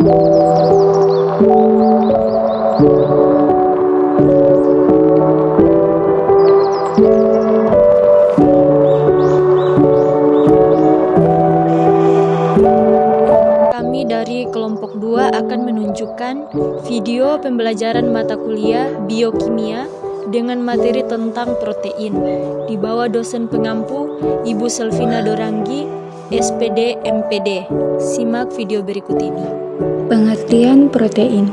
Kami dari kelompok 2 akan menunjukkan video pembelajaran mata kuliah biokimia dengan materi tentang protein di bawah dosen pengampu Ibu Selvina Doranggi, SPD MPD. Simak video berikut ini. Pengertian protein.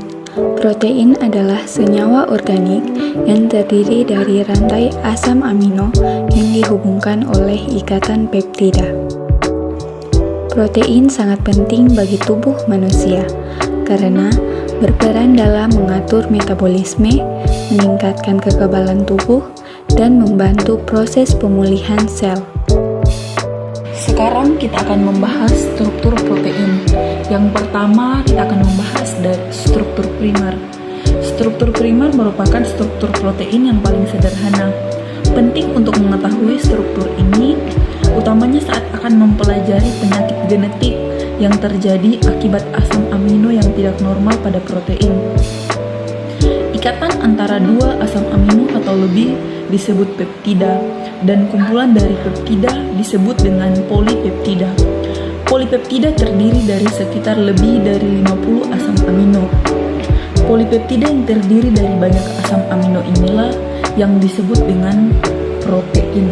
Protein adalah senyawa organik yang terdiri dari rantai asam amino yang dihubungkan oleh ikatan peptida. Protein sangat penting bagi tubuh manusia karena berperan dalam mengatur metabolisme, meningkatkan kekebalan tubuh, dan membantu proses pemulihan sel. Sekarang kita akan membahas struktur protein. Yang pertama, kita akan membahas dari struktur primer. Struktur primer merupakan struktur protein yang paling sederhana. Penting untuk mengetahui struktur ini, utamanya saat akan mempelajari penyakit genetik yang terjadi akibat asam amino yang tidak normal pada protein. Ikatan antara dua asam amino atau lebih disebut peptida, dan kumpulan dari peptida disebut dengan polipeptida. Polipeptida terdiri dari sekitar lebih dari 50 asam amino. Polipeptida yang terdiri dari banyak asam amino inilah yang disebut dengan protein.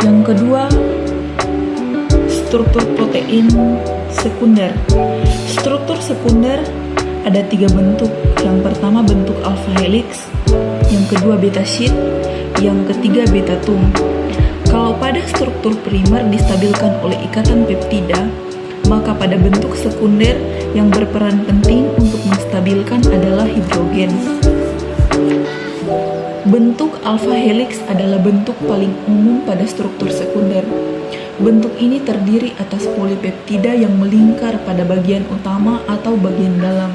Yang kedua, struktur protein sekunder. Struktur sekunder ada 3 bentuk. Yang pertama bentuk alpha helix, yang kedua beta sheet, yang ketiga beta tung. Kalau pada struktur primer distabilkan oleh ikatan peptida, maka pada bentuk sekunder yang berperan penting untuk menstabilkan adalah hidrogen. Bentuk alpha helix adalah bentuk paling umum pada struktur sekunder. Bentuk ini terdiri atas polipeptida yang melingkar pada bagian utama atau bagian dalam.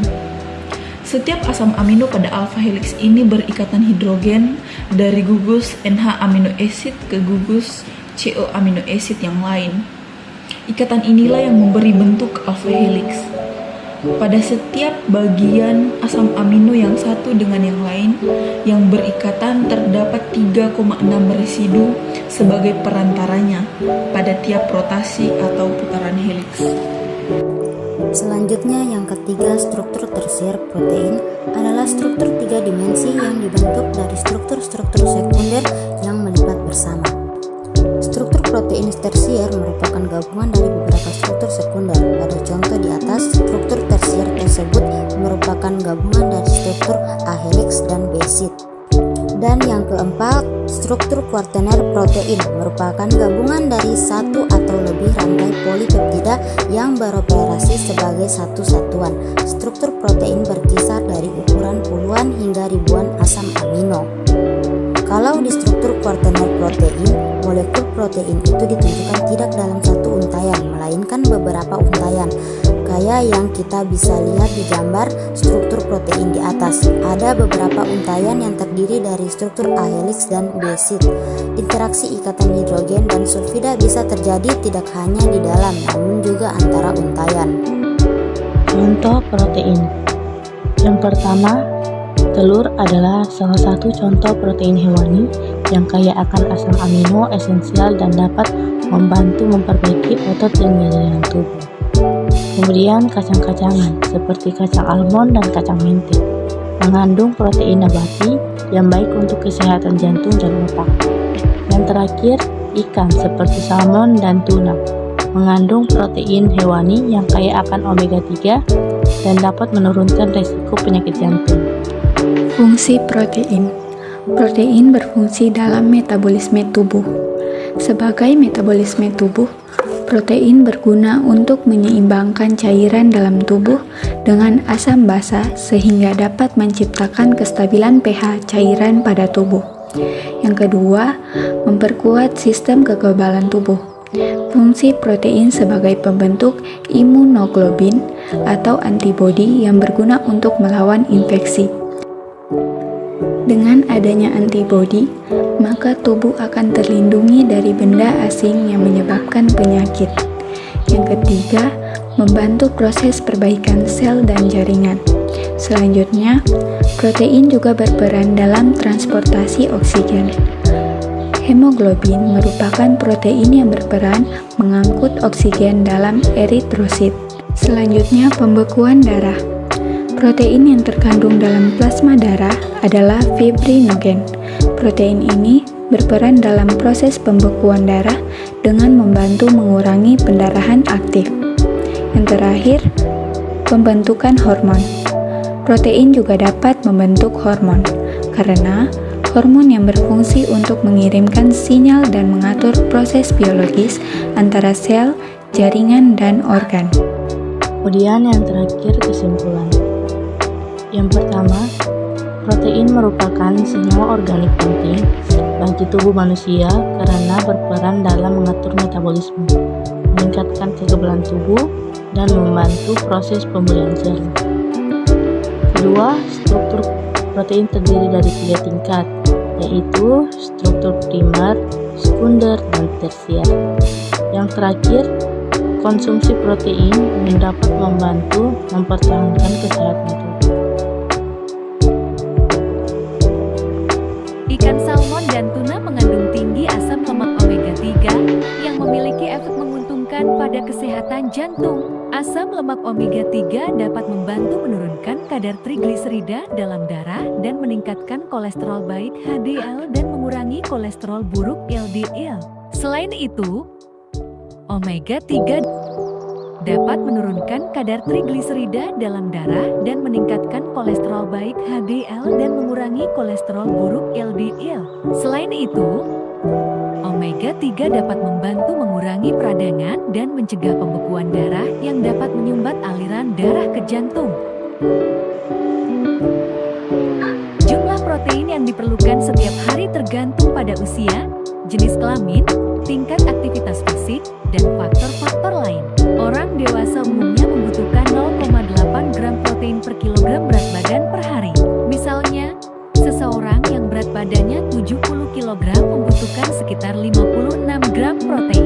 Setiap asam amino pada alpha helix ini berikatan hidrogen dari gugus NH amino acid ke gugus CO amino acid yang lain. Ikatan inilah yang memberi bentuk alpha helix. Pada setiap bagian asam amino yang satu dengan yang lain yang berikatan terdapat 3,6 residu sebagai perantaranya pada tiap rotasi atau putaran helix. Selanjutnya yang ketiga, struktur tersier protein adalah struktur 3 dimensi yang dibentuk dari struktur-struktur sekunder yang melipat bersama. Struktur protein tersier merupakan gabungan dari beberapa struktur sekunder. Pada contoh di atas, struktur tersier tersebut merupakan gabungan dari struktur A helix dan B sheet. Dan yang keempat, struktur kuaterner protein merupakan gabungan dari satu atau lebih rantai polipeptida yang beroperasi sebagai satu satuan. Struktur protein berkisar dari ukuran puluhan hingga ribuan asam amino. Kalau di struktur kuaterner protein, molekul protein itu ditunjukkan tidak dalam satu untaian, melainkan beberapa untaian. Kayak yang kita bisa lihat di gambar struktur protein di atas. Ada beberapa untaian yang terdiri dari struktur A helix dan B sheet. Interaksi ikatan hidrogen dan sulfida bisa terjadi tidak hanya di dalam, namun juga antara untaian. Contoh protein. Yang pertama, telur adalah salah satu contoh protein hewani yang kaya akan asam amino esensial dan dapat membantu memperbaiki otot dan jaringan tubuh. Kemudian kacang-kacangan seperti kacang almond dan kacang mente mengandung protein nabati yang baik untuk kesehatan jantung dan otak. Yang terakhir, ikan seperti salmon dan tuna mengandung protein hewani yang kaya akan omega 3 dan dapat menurunkan risiko penyakit jantung. Fungsi protein. Protein berfungsi dalam metabolisme tubuh. Sebagai metabolisme tubuh, protein berguna untuk menyeimbangkan cairan dalam tubuh dengan asam basa sehingga dapat menciptakan kestabilan pH cairan pada tubuh. Yang kedua, memperkuat sistem kekebalan tubuh. Fungsi protein sebagai pembentuk imunoglobin atau antibodi yang berguna untuk melawan infeksi. Dengan adanya antibodi, maka tubuh akan terlindungi dari benda asing yang menyebabkan penyakit. Yang ketiga, membantu proses perbaikan sel dan jaringan. Selanjutnya, protein juga berperan dalam transportasi oksigen. Hemoglobin merupakan protein yang berperan mengangkut oksigen dalam eritrosit. Selanjutnya, pembekuan darah. Protein yang terkandung dalam plasma darah adalah fibrinogen. Protein ini berperan dalam proses pembekuan darah dengan membantu mengurangi pendarahan aktif. Yang terakhir, pembentukan hormon. Protein juga dapat membentuk hormon, karena hormon yang berfungsi untuk mengirimkan sinyal dan mengatur proses biologis antara sel, jaringan, dan organ. Kemudian yang terakhir, kesimpulan. Yang pertama, protein merupakan senyawa organik penting bagi tubuh manusia karena berperan dalam mengatur metabolisme, meningkatkan kekebalan tubuh, dan membantu proses pemulihan sel. Kedua, struktur protein terdiri dari 3 tingkat, yaitu struktur primer, sekunder, dan tersier. Yang terakhir, konsumsi protein yang dapat membantu mempertahankan kesehatan tubuh. Ikan salmon dan tuna mengandung tinggi asam lemak omega 3 yang memiliki efek menguntungkan pada kesehatan jantung. Asam lemak omega 3 dapat membantu menurunkan kadar trigliserida dalam darah dan meningkatkan kolesterol baik HDL dan mengurangi kolesterol buruk LDL. Selain itu, omega 3 dapat menurunkan kadar trigliserida dalam darah dan meningkatkan kolesterol baik HDL dan mengurangi kolesterol buruk LDL. Selain itu, omega 3 dapat membantu mengurangi peradangan dan mencegah pembekuan darah yang dapat menyumbat aliran darah ke jantung. Jumlah protein yang diperlukan setiap hari tergantung pada usia, jenis kelamin, tingkat aktivitas fisik, dan faktor-faktor lain. Orang dewasa umumnya membutuhkan 0,8 gram protein per kilogram berat badan per hari. Misalnya, seseorang yang berat badannya 70 kg membutuhkan sekitar 56 gram protein.